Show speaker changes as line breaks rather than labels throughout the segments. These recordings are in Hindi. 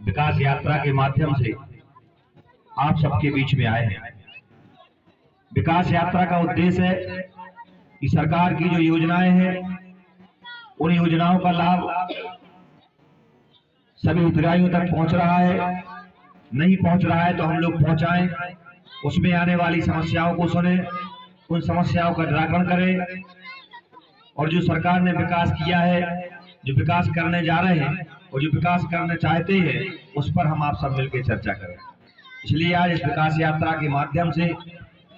विकास यात्रा के माध्यम से आप सबके बीच में आए हैं। विकास यात्रा का उद्देश्य है कि सरकार की जो योजनाएं हैं उन योजनाओं का लाभ सभी हितग्राहियों तक पहुंच रहा है, नहीं पहुंच रहा है तो हम लोग पहुंचाएं, उसमें आने वाली समस्याओं को सुने, उन समस्याओं का निराकरण करें और जो सरकार ने विकास किया है, जो विकास करने जा रहे हैं और जो विकास करना चाहते हैं उस पर हम आप सब मिलकर चर्चा करें। इसलिए आज इस विकास यात्रा के माध्यम से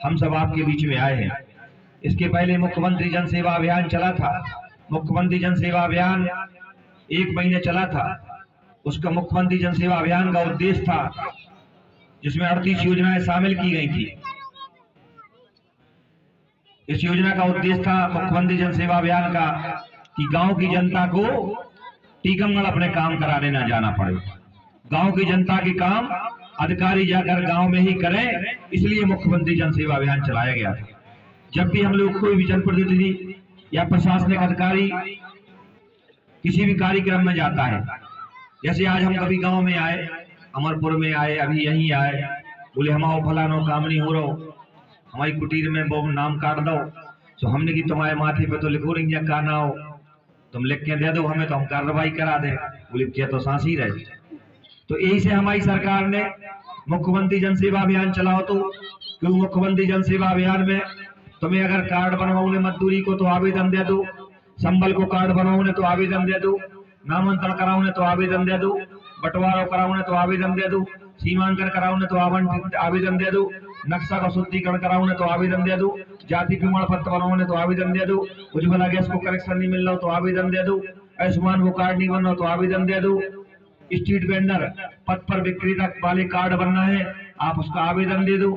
हम सब आपके बीच में आए हैं। इसके पहले मुख्यमंत्री जन सेवा अभियान चला था। मुख्यमंत्री जन सेवा अभियान 1 महीने चला था। उसका मुख्यमंत्री जन सेवा अभियान का उद्देश्य था जिसमें 38 योजनाएं शामिल की गई थी। इस योजना का उद्देश्य था मुख्यमंत्री जन सेवा अभियान का कि गांव की जनता को टीकमगढ़ अपने काम कराने ना जाना पड़े। गांव की जनता के काम अधिकारी जाकर गांव में ही करें, इसलिए मुख्यमंत्री जन सेवा अभियान चलाया गया था। जब भी हम लोग कोई भी जनप्रतिनिधि या प्रशासनिक अधिकारी किसी भी कार्यक्रम में जाता है, जैसे आज हम कभी गांव में आए, अमरपुर में आए, अभी यहीं आए, बोले हमारा फलानो काम नहीं हो रहा, हमारी कुटीर में वो नाम काट दो। तो हमने कि तुम्हारे माथे पे तो लिखो रही का ना हो, तुम लिख के दे दो हमें तो हम कार्रवाई करा दें। बोले क्या तो सांस ही रहे। तो यही से हमारी सरकार ने मुख्यमंत्री जन सेवा अभियान चलाओ। तो क्यों मुख्यमंत्री जन सेवा अभियान में तुम्हें अगर कार्ड बनवाओ मजदूरी को तो आवेदन दे दो, संबल को कार्ड बनवाओ तो आवेदन दे दो, नामांतरण कराओ तो आवेदन दे दो, बंटवारा कराओ तो आवेदन दे दो, सीमांकन कराओ तो आवेदन दे दो, नक्शा का शुद्धिकरण कराओ तो आवेदन दे दो, जाति प्रमाण पत्र बनाओ तो आवेदन दे दो, उज्ज्वला गैस को कनेक्शन नहीं मिल रहा तो आवेदन दे दो, आयुष्मान को कार्ड नहीं बन रहा तो आवेदन दे दो, स्ट्रीट वेंडर पथ पर विक्रेता वाले कार्ड बनना है आप उसका आवेदन दे दो,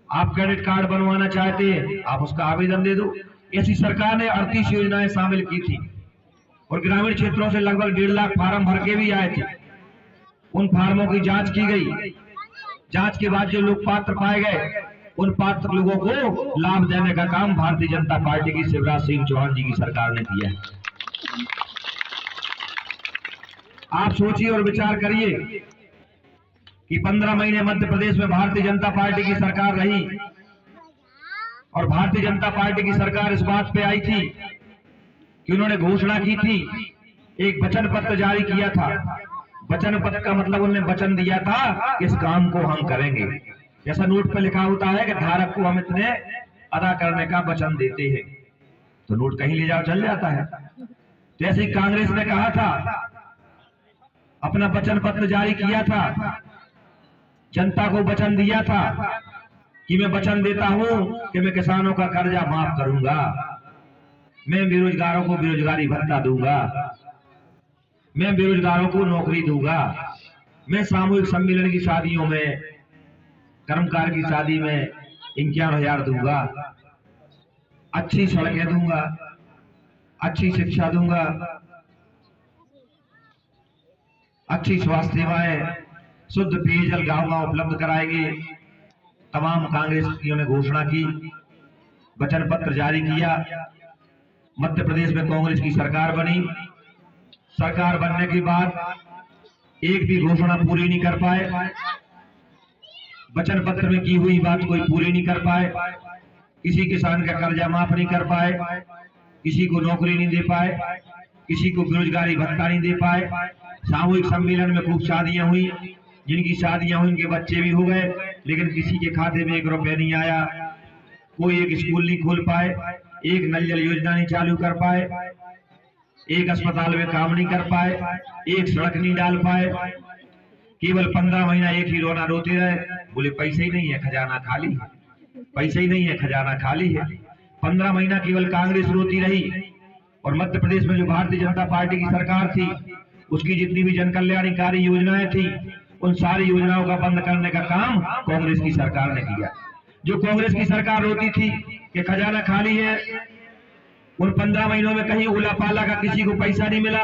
आप क्रेडिट कार्ड बनवाना चाहते हैं आप उसका आवेदन दे दो। ऐसी सरकार ने 38 योजनाएं शामिल की थी और ग्रामीण क्षेत्रों से लगभग 1.5 लाख फार्म भर के भी आए थे। उन फार्मों की जांच की गई। जांच के बाद जो लोग पात्र पाए गए उन पात्र लोगों को लाभ देने का काम भारतीय जनता पार्टी की शिवराज सिंह चौहान जी की सरकार ने किया है। आप सोचिए और विचार करिए कि 15 महीने मध्य प्रदेश में भारतीय जनता पार्टी की सरकार रही और भारतीय जनता पार्टी की सरकार इस बात पे आई थी कि उन्होंने घोषणा की थी, एक वचन पत्र जारी किया था। वचन पत्र का मतलब उन्होंने वचन दिया था कि इस काम को हम करेंगे। जैसा नोट पे लिखा होता है कि धारक को हम इतने अदा करने का वचन देते हैं, तो नोट कहीं ले जाओ चल जाता है। जैसे कांग्रेस ने कहा था, अपना वचन पत्र जारी किया था, जनता को वचन दिया था कि मैं वचन देता हूं कि मैं किसानों का कर्जा माफ करूंगा, मैं बेरोजगारों को बेरोजगारी भत्ता दूंगा, मैं बेरोजगारों को नौकरी दूंगा, मैं सामूहिक सम्मेलन की शादियों में, कर्मकार की शादी में 51,000 दूंगा, अच्छी सड़कें दूंगा, अच्छी शिक्षा दूंगा, अच्छी स्वास्थ्य सेवाएं, शुद्ध पेयजल गांव-गांव उपलब्ध कराएंगे। तमाम कांग्रेसियों ने घोषणा की, वचन पत्र जारी किया। मध्य प्रदेश में कांग्रेस की सरकार बनी। सरकार बनने के बाद एक भी घोषणा पूरी नहीं कर पाए, वचन पत्र में की हुई बात कोई पूरी नहीं कर पाए, किसी किसान का कर्जा माफ नहीं कर पाए, किसी को नौकरी नहीं दे पाए, किसी को बेरोजगारी भत्ता नहीं दे पाए। सामूहिक सम्मेलन में खूब शादियां हुई, जिनकी शादियां हुई उनके बच्चे भी हो गए, लेकिन किसी के खाते में 1 रुपया नहीं आया। कोई एक स्कूल नहीं खोल पाए, एक नल जल योजना नहीं चालू कर पाए, एक अस्पताल में काम नहीं कर पाए, एक सड़क नहीं डाल पाए। केवल 15 महीना एक ही रोना रोते रहे, बोले पैसे ही नहीं है, खजाना खाली है, पैसे ही नहीं है, खजाना खाली है। 15 महीना केवल कांग्रेस रोती रही और मध्य प्रदेश में जो भारतीय जनता पार्टी की सरकार थी उसकी जितनी भी जन कल्याणकारी योजनाएं थी उन सारी योजनाओं का बंद करने का काम कांग्रेस की सरकार ने किया। जो कांग्रेस की सरकार रोती थी कि खजाना खाली है, उन 15 महीनों में कहीं उला पाला का किसी को पैसा नहीं मिला।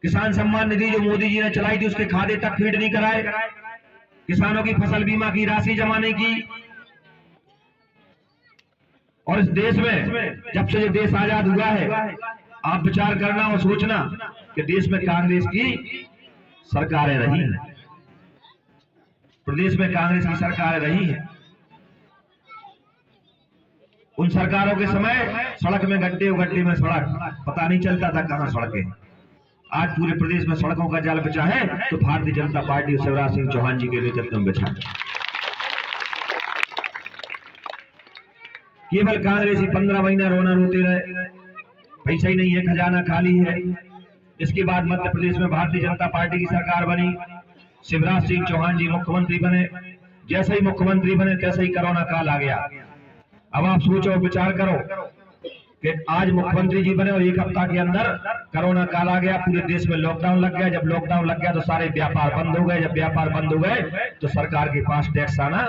किसान सम्मान निधि जो मोदी जी ने चलाई थी उसके खाते तक फीड नहीं कराए, किसानों की फसल बीमा की राशि जमा नहीं की। और इस देश में जब से ये देश आजाद हुआ है आप विचार करना और सोचना कि देश में कांग्रेस की सरकारें रही हैं, प्रदेश में कांग्रेस की सरकारें रही हैं। उन सरकारों के समय सड़क में गड्ढे में सड़क पता नहीं चलता था कहां सड़कें। आज पूरे प्रदेश में सड़कों का जाल बिछा है तो भारतीय जनता पार्टी और शिवराज सिंह चौहान जी के नेतृत्व में बिछा है। केवल कांग्रेस ही 15 महीना रोना रोते रहे, पैसा ही नहीं है, खजाना खाली है। इसके बाद मध्य प्रदेश में भारतीय जनता पार्टी की सरकार बनी, शिवराज सिंह चौहान जी मुख्यमंत्री बने। जैसे ही मुख्यमंत्री बने तैसे ही कोरोना काल आ गया। अब आप सोचो, विचार करो कि आज मुख्यमंत्री जी बने और एक हफ्ता के अंदर कोरोना काल आ गया, पूरे देश में लॉकडाउन लग गया। जब लॉकडाउन लग गया तो सारे व्यापार बंद हो गए। जब व्यापार बंद हो गए तो सरकार के पास टैक्स आना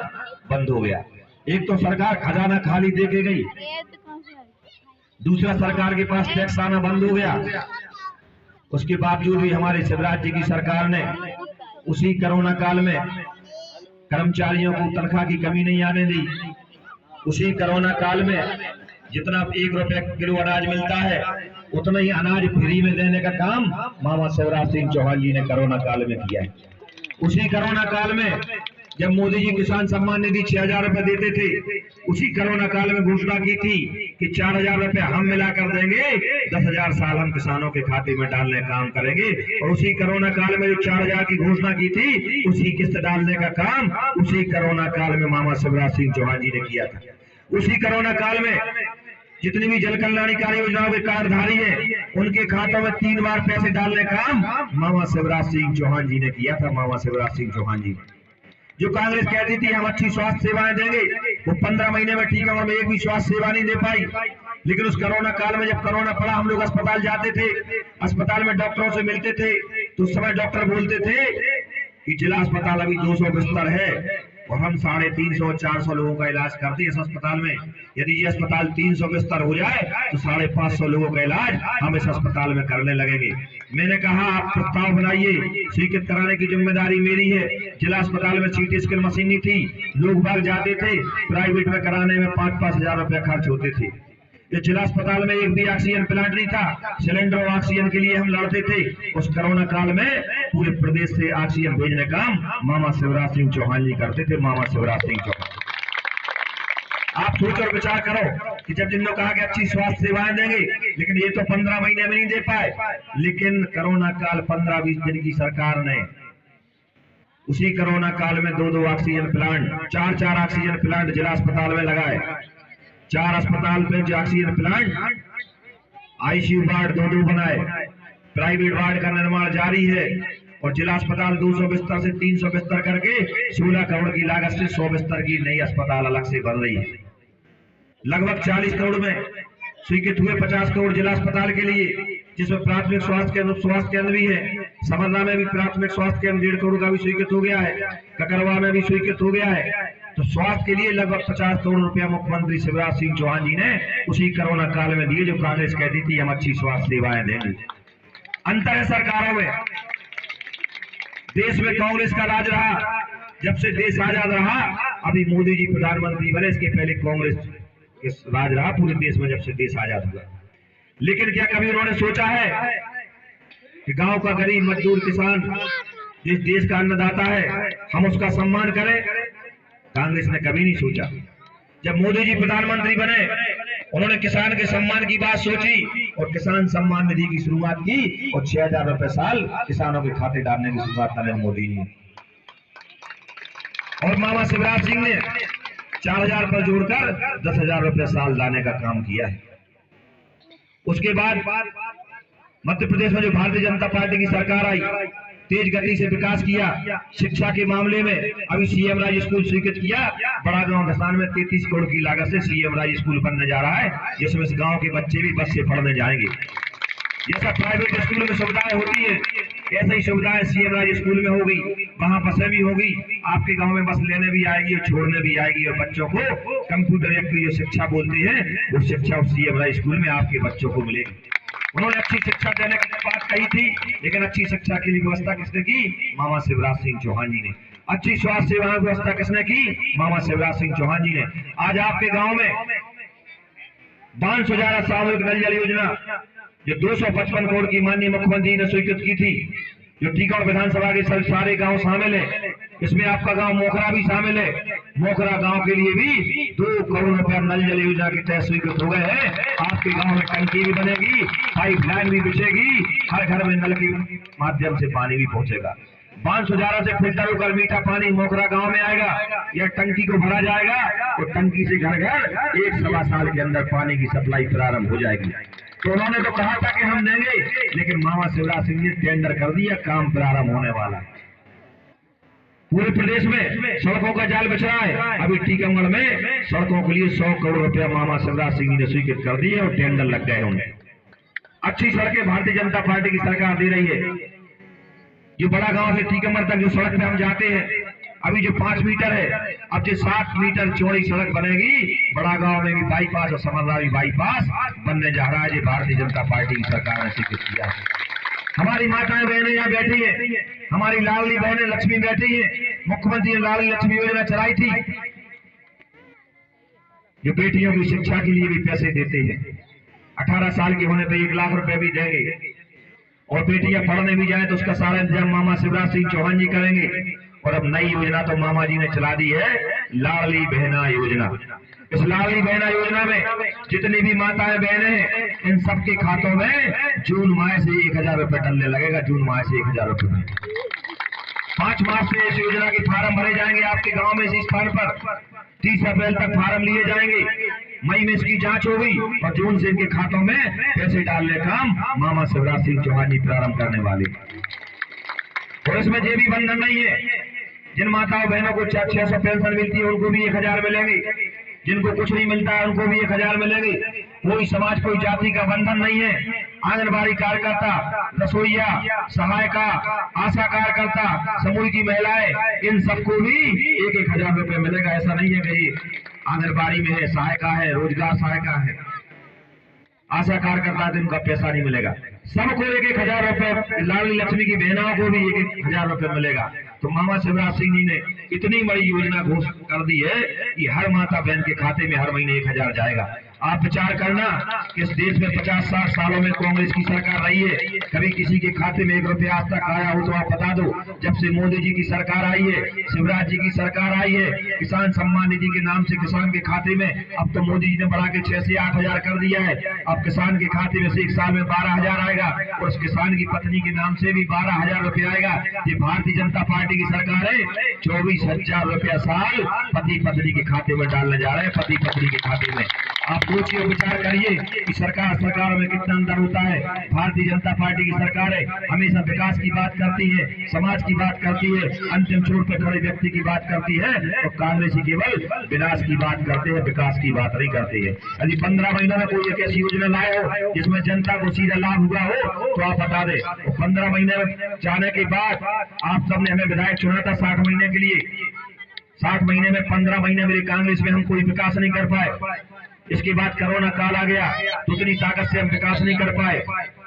बंद हो गया। एक तो सरकार खजाना खाली दे के गई, दूसरा सरकार के पास टैक्स आना बंद हो गया। उसके बावजूद भी हमारे शिवराज जी की सरकार ने उसी कोरोना काल में कर्मचारियों को तनख्वाह की कमी नहीं आने दी। उसी कोरोना काल में जितना 1 रुपए किलो अनाज मिलता है उतना ही अनाज फ्री में देने का काम मामा शिवराज सिंह चौहान जी ने कोरोना काल में किया है। उसी कोरोना काल में जब मोदी जी किसान सम्मान निधि 6000 रुपए देते थे, उसी कोरोना काल में घोषणा की थी कि 4000 रुपए हम मिलाकर देंगे, 10,000 साल हम किसानों के खाते में डालने का काम करेंगे। और उसी कोरोना काल में जो 4000 की घोषणा की थी, उसी किस्त डालने का काम उसी कोरोना काल में मामा शिवराज सिंह चौहान जी ने किया था। उसी कोरोना काल में जितनी भी जल कल्याणकारी योजनाओं के कार्डधारी है, उनके खातों में 3 बार पैसे डालने का काम मामा शिवराज सिंह चौहान जी ने किया था। मामा शिवराज सिंह चौहान जी जो कांग्रेस कहती थी हम अच्छी स्वास्थ्य सेवाएं देंगे, वो 15 महीने में टीकाकरण में एक भी स्वास्थ्य सेवा नहीं दे पाई। लेकिन उस कोरोना काल में जब कोरोना पड़ा, हम लोग अस्पताल जाते थे, अस्पताल में डॉक्टरों से मिलते थे तो उस समय डॉक्टर बोलते थे कि जिला अस्पताल अभी 200 बिस्तर है और हम 350-400 लोगों का इलाज करते हैं इस अस्पताल में। यदि ये अस्पताल 300 बिस्तर हो जाए तो 550 लोगों का इलाज हम इस अस्पताल में करने लगेंगे। मैंने कहा आप प्रस्ताव बनाइए, स्वीकृत कराने की जिम्मेदारी मेरी है। जिला अस्पताल में CT स्कैन मशीन नहीं थी, लोग भाग जाते थे, प्राइवेट में कराने में 5-5 हजार रुपए खर्च होते थे। ये जिला अस्पताल में एक भी ऑक्सीजन प्लांट नहीं था, सिलेंडर और ऑक्सीजन के लिए हम लड़ते थे। उस कोरोना काल में पूरे प्रदेश से ऑक्सीजन भेजने का काम मामा शिवराज सिंह चौहान जी करते थे। मामा शिवराज सिंह चौहान, आप सोच और विचार करो कि जब जिन्होंने कहा कि अच्छी स्वास्थ्य सेवाएं देंगे, लेकिन ये तो 15 महीने में नहीं दे पाए। लेकिन कोरोना काल 15-20 दिन की सरकार ने उसी कोरोना काल में 2-2 ऑक्सीजन प्लांट, 4-4 ऑक्सीजन प्लांट जिला अस्पताल में लगाए। 4 अस्पताल पे जो ऑक्सीजन प्लांट, ICU वार्ड 2-2 बनाए, प्राइवेट वार्ड का निर्माण जारी है और जिला अस्पताल 200 बिस्तर से 300 बिस्तर करके 16 करोड़ की लागत से 100 बिस्तर की नई अस्पताल अलग से बन रही है। लगभग 40 करोड़ में स्वीकृत हुए 50 करोड़ जिला अस्पताल के लिए, जिसमें प्राथमिक स्वास्थ्य केंद्र भी है। समरना में भी प्राथमिक स्वास्थ्य केंद्र 1.5 करोड़ का भी स्वीकृत हो गया है, ककरवा में भी स्वीकृत हो गया है। तो स्वास्थ्य के लिए लगभग 50 करोड़ रुपया मुख्यमंत्री शिवराज सिंह चौहान जी ने उसी कोरोना काल में दिए, जो कांग्रेस कहती थी हम अच्छी स्वास्थ्य सेवाएं देंगे। अंतर है सरकारों में। देश में कांग्रेस का राज रहा, जब से देश आजाद रहा। अभी मोदी जी प्रधानमंत्री बने, इसके पहले कांग्रेस के राज रहा पूरे देश में जब से देश आजाद हुआ। लेकिन क्या कभी उन्होंने सोचा है कि गांव का गरीब मजदूर किसान जिस देश का अन्नदाता है, हम उसका सम्मान करें? कांग्रेस ने कभी नहीं सोचा। जब मोदी जी प्रधानमंत्री बने, उन्होंने किसान के सम्मान की बात सोची और किसान सम्मान निधि की शुरुआत की और 6000 रुपए साल किसानों के खाते डालने की शुरुआत नरेंद्र मोदी ने। और मामा शिवराज सिंह ने 4000 पर जोड़कर 10,000 रुपए साल लाने का काम किया है। उसके बाद मध्य प्रदेश में जो भारतीय जनता पार्टी की सरकार आई, तेज गति से विकास किया। शिक्षा के मामले में अभी CM राज स्कूल स्वीकृत किया। बड़ा गांव धसान में 33 करोड़ की लागत से CM राज स्कूल बनने जा रहा है, जिसमें इस गांव के बच्चे भी बस से पढ़ने जाएंगे। जैसा प्राइवेट स्कूल में सुविधाएं होती है, ऐसे ही सुविधाएं CM राज स्कूल में होगी। वहां बसें भी होगी, आपके गांव में बस लेने भी आएगी और छोड़ने भी आएगी। और बच्चों को कंप्यूटर की जो शिक्षा बोलते हैं, वो शिक्षा CM राज स्कूल में आपके बच्चों को मिलेगी। उन्होंने अच्छी शिक्षा देने की बात कही थी, लेकिन अच्छी शिक्षा की व्यवस्था किसने की? मामा शिवराज सिंह चौहान जी ने। अच्छी स्वास्थ्य सेवाओं की व्यवस्था किसने की? मामा शिवराज सिंह चौहान जी ने। आज आपके गांव में 500 सामूहिक नल जल योजना जो 255 करोड़ की माननीय मुख्यमंत्री ने स्वीकृत की थी, जो टीकमगढ़ विधानसभा के सारे गांव शामिल है, इसमें आपका गांव मोखरा भी शामिल है। मोखरा गांव के लिए भी 2 करोड़ रुपया नल जल योजना के तहत स्वीकृत हो गए हैं। आपके गांव में टंकी भी बनेगी, पाइपलाइन भी बिछेगी, हर घर में नल के माध्यम से पानी भी पहुंचेगा। बांसुजारा से फिल्टर होकर मीठा पानी मोखरा गांव में आएगा, यह टंकी को भरा जाएगा और टंकी से घर घर 1-1.25 साल के अंदर पानी की सप्लाई प्रारंभ हो जाएगी। तो उन्होंने तो कहा था कि हम देंगे, लेकिन मामा शिवराज सिंह ने टेंडर कर दिया, काम प्रारंभ होने वाला है। पूरे प्रदेश में सड़कों का जाल बिछ रहा है। अभी टीकमगढ़ में सड़कों के लिए 100 करोड़ रुपया मामा शिवराज सिंह ने स्वीकृत कर दिए और टेंडर लग गए उन्हें। अच्छी सड़कें भारतीय जनता पार्टी की सरकार दे रही है। जो बड़ा गांव से टीकमगढ़ तक जो सड़क पे हम जाते हैं, अभी जो 5 मीटर है, अब जो 7 मीटर चौड़ी सड़क बनेगी। बड़ा गांव में भी बाईपास और समरदारी बाईपास बनने जा रहा है। ये भारतीय जनता पार्टी की सरकार ने स्वीकृत किया है। हमारी माताएं बहनें यहाँ बैठी है, हमारी लाडली बहनें लक्ष्मी बैठी है। मुख्यमंत्री ने लाडली लक्ष्मी योजना चलाई थी, जो बेटियों की शिक्षा के लिए भी पैसे देते हैं। 18 साल के होने पर 1 लाख रुपए भी देंगे और बेटियां पढ़ने भी जाए तो उसका सारा इंतजाम मामा शिवराज सिंह चौहान जी करेंगे। और अब नई योजना तो मामा जी ने चला दी है, लाडली बहना योजना। इस लाडली बहना योजना में जितनी भी माताएं बहनें हैं, इन सबके खातों में जून माह से 1000 रुपए डलने लगेगा। जून माह से 1000 रुपए। 5 मार्च से इस योजना के फार्म भरे जाएंगे आपके गांव में इसी स्थान पर। 30 अप्रैल तक फार्म लिए जाएंगे। मई में इसकी जांच होगी और जून से इनके खातों में पैसे डालने का काम मामा शिवराज सिंह चौहान जी प्रारंभ करने वाले। और इसमें ये भी बंधन नहीं है, जिन माताओं बहनों को 600 पेंशन मिलती है उनको भी 1000 मिलेंगे, जिनको कुछ नहीं मिलता है उनको भी 1000 मिलेंगे। कोई समाज कोई जाति का बंधन नहीं है। आंगनबाड़ी कार्यकर्ता, रसोईया, सहायिका, आशा कार्यकर्ता, समूह की महिलाएं, इन सबको भी 1-1000 रुपए मिलेगा। ऐसा नहीं है कि आंगनबाड़ी में है, सहायिका है, रोजगार सहायिका है, आशा कार्यकर्ता तो इनका पैसा नहीं मिलेगा। सबको 1-1000 रुपए, लाडली लक्ष्मी की बहनों को भी 1-1000 रुपए मिलेगा। तो मामा शिवराज सिंह जी ने इतनी बड़ी योजना घोषित कर दी है कि हर माता बहन के खाते में हर महीने 1000 जाएगा। आप विचार करना कि इस देश में 50-60 सालों में कांग्रेस की सरकार रही है, कभी किसी के खाते में 1 रुपया आज तक आया हो तो आप बता दो। जब से मोदी जी की सरकार आई है, शिवराज जी की सरकार आई है, किसान सम्मान निधि के नाम से किसान के खाते में अब तो मोदी जी ने बढ़ा के 6 से 8000 कर दिया है। अब किसान के खाते में से 1 साल में 12000 आएगा और उस किसान की पत्नी के नाम से भी 12000 रुपया आएगा। ये भारतीय जनता पार्टी की सरकार है। 24,000 रुपया साल पति पत्नी के खाते में डालने जा रहे हैं, पति पत्नी के खाते में। आप सोचिए, विचार करिए कि सरकार में कितना अंतर होता है। भारतीय जनता पार्टी की सरकार है, हमेशा विकास की बात करती है, समाज की बात करती है, अंतिम छोर पर खड़े व्यक्ति की बात करती है। और कांग्रेस ही केवल विनाश की बात करते हैं, विकास की बात नहीं करते हैं। यदि 15 महीनों में कोई एक ऐसी योजना लाए हो जिसमें जनता को सीधा लाभ हुआ हो तो आप बता दें। 15 महीने में जाने के बाद आप सबने हमें विधायक चुना था 60 महीने के लिए। 60 महीने में 15 महीने मेरी कांग्रेस में हम कोई विकास नहीं कर पाए। इसके बाद कोरोना काल आ गया तो उतनी ताकत से हम विकास नहीं कर पाए।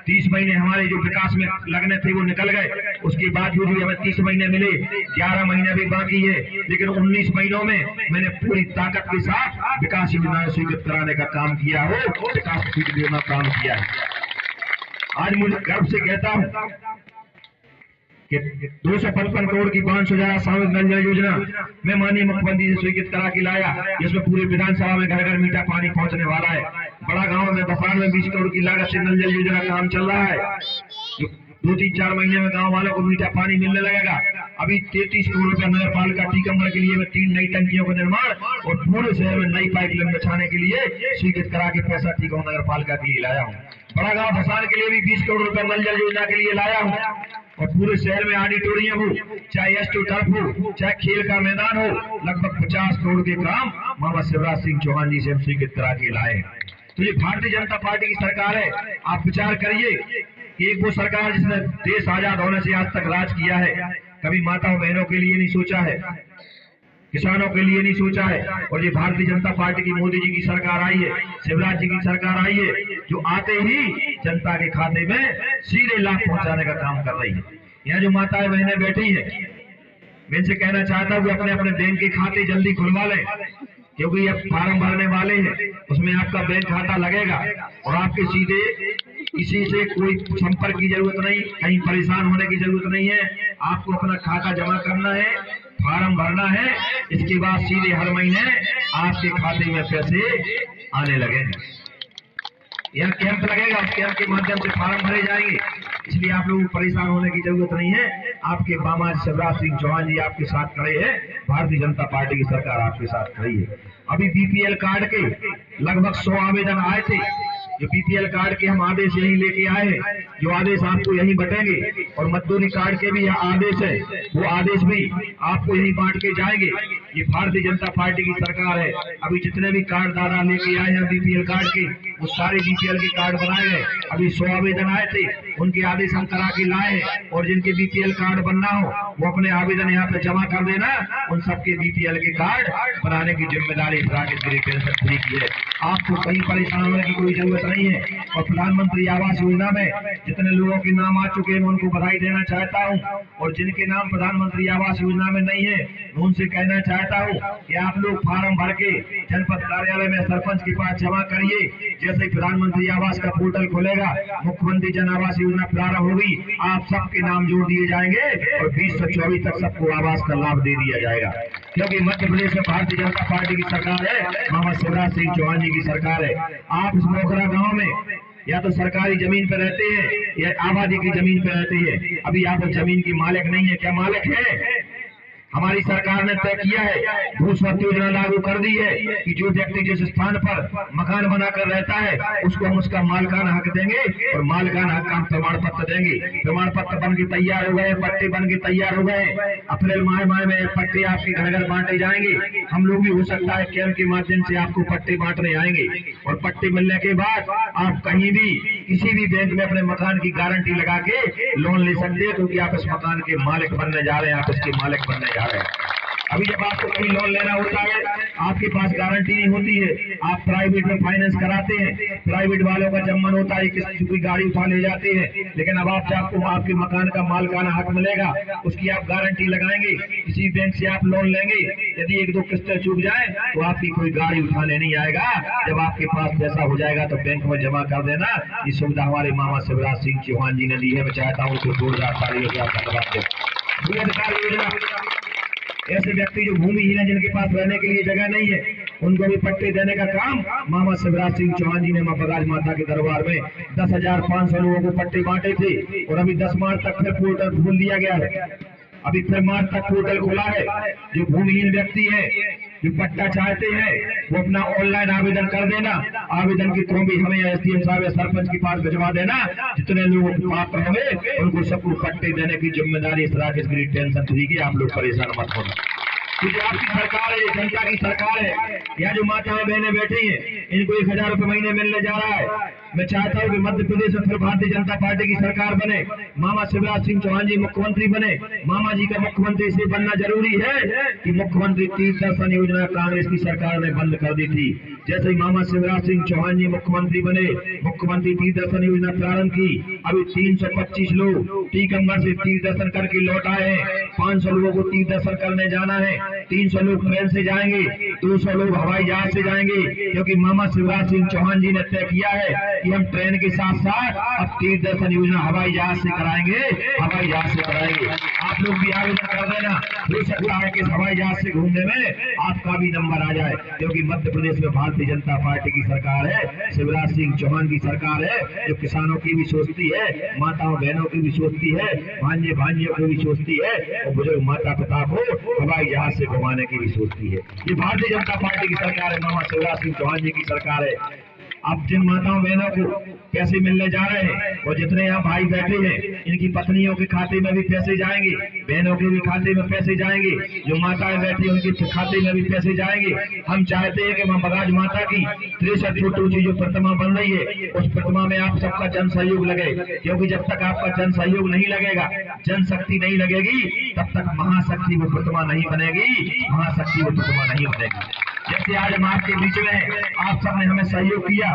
30 महीने हमारे जो विकास में लगने थे वो निकल गए। उसके बाद जो भी हमें 30 महीने मिले, 11 महीने भी बाकी है, लेकिन 19 महीनों में मैंने पूरी ताकत के साथ विकास योजनाएं स्वीकृत कराने का काम किया हो, विकास स्वीकृत योजना काम किया है। आज मुझे गर्व से कहता हूँ कि 255 करोड़ की 5,000 सामूहिक नल जल योजना मैं माननीय मुख्यमंत्री से स्वीकृत करा के लाया, जिसमें पूरे विधानसभा में घर घर मीठा पानी पहुंचने वाला है। बड़ा गांव में बफान में 20 करोड़ की लागत से नल जल योजना का काम चल रहा है। 2-3-4 महीने में गांव वालों को मीठा पानी मिलने लगेगा। अभी 33 करोड़ रुपया नगर पालिका टीकमगढ़ के लिए मैं 3 नई टंकियों का निर्माण और पूरे शहर में नई पाइपलाइन बिछाने के लिए स्वीकृत करा के पैसा टीकमगढ़ नगर पालिका के लिए लाया हूँ। बड़ा गांव भसान के लिए भी 20 करोड़ रुपया नल जल योजना के लिए लाया हूँ। और पूरे शहर में ऑडिटोरियम हो, चाहे एस्ट्रो टर्फ हो, चाहे खेल का मैदान हो, लगभग 50 करोड़ के काम मामा शिवराज सिंह चौहान जी से हम स्वीकृत करा के लाए। तो ये भारतीय जनता पार्टी की सरकार है। आप विचार करिए कि एक वो सरकार जिसने देश आजाद होने से आज तक राज किया है, कभी माताओं बहनों के लिए नहीं सोचा है, किसानों के लिए नहीं सोचा है। और ये भारतीय जनता पार्टी की मोदी जी की सरकार आई है, शिवराज जी की सरकार आई है, जो आते ही जनता के खाते में सीधे लाभ पहुंचाने का काम कर रही है। यहाँ जो माताएं बहनें बैठी है, मैं इनसे कहना चाहता हूँ कि अपने अपने बैंक के खाते जल्दी खुलवा लें, क्योंकि अब फार्म भरने वाले हैं, उसमें आपका बैंक खाता लगेगा और आपके सीधे किसी से कोई संपर्क की जरूरत नहीं, कहीं परेशान होने की जरूरत नहीं है। आपको अपना खाता जमा करना है, फार्म भरना है, इसके बाद सीधे हर महीने आपके खाते में पैसे आने लगेंगे। यह कैंप लगेगा, उस कैंप के माध्यम से फार्म भरे जाएंगे, इसलिए आप लोगों को परेशान होने की जरूरत नहीं है। आपके मामा शिवराज सिंह चौहान जी आपके साथ खड़े हैं, भारतीय जनता पार्टी की सरकार आपके साथ खड़ी है। अभी बीपीएल कार्ड के लगभग 100 आवेदन आए थे, जो बीपीएल कार्ड के हम आदेश यही लेके आए हैं, जो आदेश आपको यही बटेंगे, और मजदूरी कार्ड के भी यह आदेश है, वो आदेश भी आपको यही बांट के जाएंगे। ये भारतीय जनता पार्टी की सरकार है। अभी जितने भी कार्ड दादा लेके आए हैं बीपीएल कार्ड के, वो सारे बीपीएल के कार्ड बनाए गए। अभी 100 आवेदन आए थे, उनके आदेश हम करा के लाए हैं, और जिनके बीपीएल कार्ड बनना हो वो अपने आवेदन यहाँ पे जमा कर देना। उन सबके बीपीएल के कार्ड बनाने की जिम्मेदारी राकेश गिरी पेंशन फ्री की है। आपको कहीं परेशान होने की कोई जरूरत नहीं है। और प्रधानमंत्री आवास योजना में जितने लोगों के नाम आ चुके हैं, मैं उनको बधाई देना चाहता हूँ, और जिनके नाम प्रधानमंत्री आवास योजना में नहीं है, मैं उनसे कहना चाहता हूँ कि आप लोग फार्म भर के जनपद कार्यालय में सरपंच के पास जमा करिए। जैसे ही प्रधानमंत्री आवास का पोर्टल खुलेगा, मुख्यमंत्री जन आवास योजना प्रारंभ होगी, आप सबके नाम जोड़ दिए जाएंगे और 20 से 24 तक सबको आवास का लाभ दे दिया जाएगा। क्योंकि मध्य प्रदेश में भारतीय जनता पार्टी की सरकार है, मामा शिवराज सिंह चौहान जी की सरकार है। आप इस मोगरा गांव में या तो सरकारी जमीन पे रहते हैं या आबादी की जमीन पे रहते हैं। अभी आप जमीन की मालिक नहीं है, क्या मालिक है? हमारी सरकार ने तय किया है, भू स्वास्थ्य योजना लागू कर दी है कि जो व्यक्ति जिस स्थान पर मकान बनाकर रहता है उसको हम उसका मालिकाना हक देंगे, और मालिकाना हक का प्रमाण पत्र देंगे। प्रमाण पत्र बन के तैयार हो गए, पट्टे बन के तैयार हो गए। अप्रैल माह में पट्टे आपके घर घर बांटे जाएंगे। हम लोग भी हो सकता है कैंप के माध्यम से आपको पट्टे बांटने आएंगे, और पट्टे मिलने के बाद आप कहीं भी किसी भी बैंक में अपने मकान की गारंटी लगा के लोन ले सकते हैं, क्योंकि आप इस मकान के मालिक बनने जा रहे हैं, आप इसके मालिक बनने जा रहे हैं। अभी जब आपको कहीं लोन लेना होता है, आपके पास गारंटी नहीं होती है, आप प्राइवेट में फाइनेंस कराते हैं, प्राइवेट वालों का जब मन होता है किसी कोई गाड़ी उठा ले जाते हैं, लेकिन अब आपको आपके मकान का मालिकाना हक मिलेगा, उसकी आप गारंटी लगाएंगे, किसी बैंक से आप लोन लेंगे, यदि 1-2 किस्तें चूक जाए तो आपकी कोई गाड़ी उठाने नहीं आएगा। जब आपके पास पैसा हो जाएगा तो बैंक में जमा कर देना। ये सुविधा हमारे मामा शिवराज सिंह चौहान जी ने दी है। मैं चाहता हूँ उसको 2000 योजना ऐसे व्यक्ति जो भूमिहीन है, जिनके पास रहने के लिए जगह नहीं है, उनको भी पट्टे देने का काम मामा शिवराज सिंह चौहान जी ने बगराज माता के दरबार में 10,500 लोगों को पट्टे बांटे थे, और अभी 10 मार्च तक फिर पोर्टल खोल दिया गया है। अभी फिर मार्च तक पोर्टल खुला है। जो भूमिहीन व्यक्ति है, जो पट्टा चाहते हैं, वो अपना ऑनलाइन आवेदन कर देना। आवेदन की कॉपी हमें एसडीएम साहब या सरपंच के पास भिजवा देना। जितने लोग पात्र होंगे उनको सबको पट्टे देने की जिम्मेदारी इस राकेश गिरी टेंशन फ्री की। आप लोग परेशान मत होना, क्योंकि आपकी सरकार है, जनता की सरकार है। यहाँ जो माताएं बहनें बैठी हैं, इनको 1000 रुपए महीने मिलने जा रहा है। मैं चाहता हूँ कि मध्य प्रदेश में फिर भारतीय जनता पार्टी की सरकार बने, मामा शिवराज सिंह चौहान जी मुख्यमंत्री बने। मामा जी का मुख्यमंत्री इसलिए बनना जरूरी है कि मुख्यमंत्री तीर्थ दर्शन योजना कांग्रेस की सरकार ने बंद कर दी थी। जैसे ही मामा शिवराज सिंह चौहान जी मुख्यमंत्री बने, मुख्यमंत्री तीर्थ दर्शन योजना प्रारंभ की। अभी 325 लोग टीकमगढ़ से तीर्थ दर्शन करके लौट आए हैं। 500 लोगों को तीर्थ दर्शन करने जाना है। 300 लोग ट्रेन से जाएंगे, 200 लोग हवाई जहाज से जाएंगे, क्योंकि मामा शिवराज सिंह चौहान जी ने तय किया है कि हम ट्रेन के साथ साथ अब तीर्थ दर्शन योजना हवाई जहाज से कराएंगे, हवाई जहाज से कराएंगे। आप लोग भी आवेदन कर देना। हो सकता है कि हवाई जहाज से घूमने में आपका भी नंबर आ जाए, क्योंकि मध्य प्रदेश में भारतीय जनता पार्टी की सरकार है, शिवराज सिंह चौहान की सरकार है, जो किसानों की भी सोचती है, माताओं बहनों की भी सोचती है, भांजे भांजियों की भी सोचती है, और बुजुर्ग माता पिता को हवाई जहाज से घुमाने की भी सोचती है। ये भारतीय जनता पार्टी की सरकार है, मामा शिवराज सिंह चौहान जी की सरकार है। अब जिन माताओं बहनों को पैसे मिलने जा रहे हैं, और जितने यहाँ भाई बैठे हैं, इनकी पत्नियों के खाते में भी पैसे जाएंगे, बहनों के भी खाते में पैसे जाएंगे, जो माताएं बैठी उनके खाते में भी पैसे जाएंगे। हम चाहते हैं कि मां बगराज माता की 63 फुट ऊंची जो प्रतिमा बन रही है, उस प्रतिमा में आप सबका जन सहयोग लगे, क्योंकि जब तक आपका जन सहयोग नहीं लगेगा, जनशक्ति नहीं लगेगी, तब तक महाशक्ति वो प्रतिमा नहीं बनेगी, महाशक्ति वो प्रतिमा नहीं बनेगी। जैसे आज हम आपके बीच में, आप सबने हमें सहयोग किया,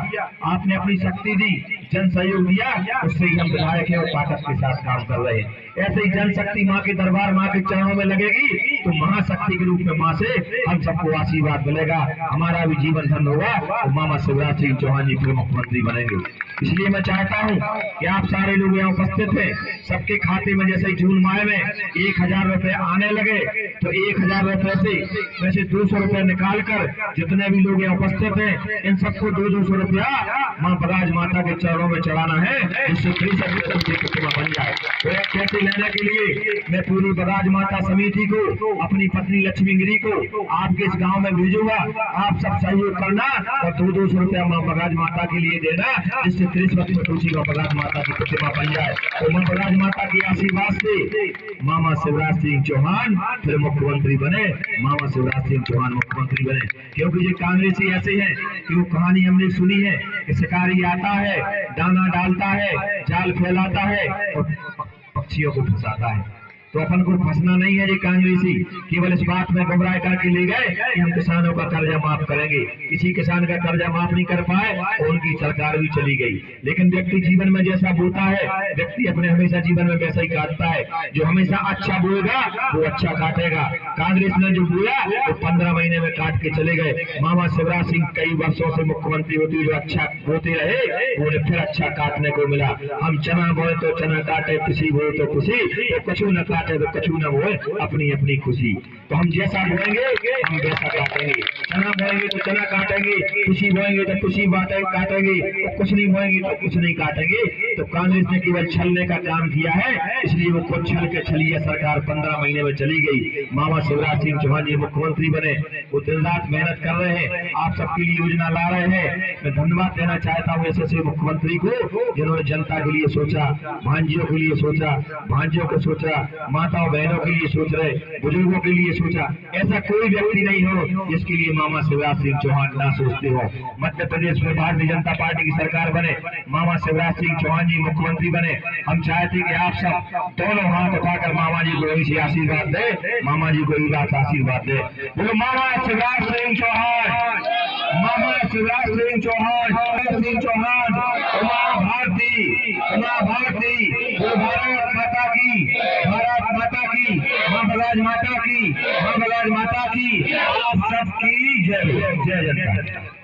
आपने अपनी शक्ति दी, जन सहयोग दिया, उससे ही हम विधायक है और ताकत के साथ काम कर रहे हैं। ऐसे ही जनशक्ति माँ के दरबार, माँ के चरणों में लगेगी तो महाशक्ति के रूप में माँ से हम सबको आशीर्वाद मिलेगा, हमारा भी जीवन धन होगा और मामा शिवराज सिंह चौहान जी फिर मुख्यमंत्री बनेंगे। इसलिए मैं चाहता हूँ कि आप सारे लोग यहाँ उपस्थित हैं, सबके खाते में जैसे जून माह में 1000 रुपए आने लगे तो 1000 रुपए से वैसे 200 रुपए निकाल कर जितने भी लोग यहाँ उपस्थित हैं इन सबको 200 रुपया माँ बगाज माता के चरणों में चढ़ाना है, जिससे प्रतिमा बन जाए। तो एक पैसे लेने के लिए मैं पूरी बगाज माता समिति को, अपनी पत्नी लक्ष्मी गिरी को आपके इस गाँव में भेजूंगा। आप सब सहयोग करना और 200 रुपया माँ बगाज माता के लिए देना, जिससे 30 माँ बगाज माता की प्रतिमा बन जाए। तो माँ बगाज माता की आशीर्वाद से मामा शिवराज सिंह चौहान फिर मुख्यमंत्री बने, मामा शिवराज सिंह चौहान मुख्यमंत्री बने। क्योंकि ये कांग्रेसी ऐसे हैं कि वो कहानी हमने सुनी है कि शिकारी आता है, दाना डालता है, जाल फैलाता है और पक्षियों को फंसाता है। तो अपन को फंसना नहीं है। ये कांग्रेसी केवल इस बात में गुमराह करके ले गए कि हम किसानों का कर्जा माफ करेंगे, किसी किसान का कर्जा माफ नहीं कर पाए और उनकी सरकार भी चली गई। लेकिन व्यक्ति जीवन में जैसा बोता है, व्यक्ति अपने हमेशा जीवन में वैसा ही काटता है। जो हमेशा अच्छा बोएगा वो अच्छा काटेगा। कांग्रेस ने जो बोया वो 15 महीने में काट के चले गए। मामा शिवराज सिंह कई वर्षों से मुख्यमंत्री होते हुए जो अच्छा बोते रहे उन्हें फिर अच्छा काटने को मिला। हम चना बोए तो चना काटे, खुशी बोए तो खुशी, तो कछु न काटे तो कछु न बोए, अपनी अपनी खुशी। तो हम जैसा बोएंगे हम वैसा काटेंगे। चना बोएंगे तो चना काटेंगे, खुशी बोएंगे तो खुशी बातें काटेंगे, कुछ नहीं बोएंगे तो कुछ नहीं काटेंगे। तो कांग्रेस ने केवल छलने का काम किया है, इसलिए वो खुद छल के छलिए सरकार 15 महीने में चली गई। मामा शिवराज सिंह चौहान जी मुख्यमंत्री बने, वो दिन रात मेहनत कर रहे हैं, आप सबके लिए योजना ला रहे हैं। मैं धन्यवाद देना चाहता हूँ ऐसे मुख्यमंत्री को जिन्होंने जनता के लिए सोचा, भांजियों के लिए सोचा, भांजियों को सोचा, माताओं बहनों के लिए सोच रहे, बुजुर्गों के लिए सोचा। ऐसा कोई व्यक्ति नहीं हो जिसके लिए मामा शिवराज सिंह चौहान ना सोचते हो। मध्य प्रदेश में भारतीय जनता पार्टी की सरकार बने, मामा शिवराज सिंह चौहान जी मुख्यमंत्री बने। हम चाहते कि आप सब दोनों हाथ उठाकर मामा जी को यही से आशीर्वाद दे, मामा जी को यही आशीर्वाद दे। बोलो मामा शिवराज सिंह चौहान, मामा शिवराज सिंह चौहान, सिंह चौहान, उमा भारती, उमा भारती, भारत माता की, भारत माता की, माँ बगाज माता की, माँ बगाज माता की, आप सबकी जय, जय जनता।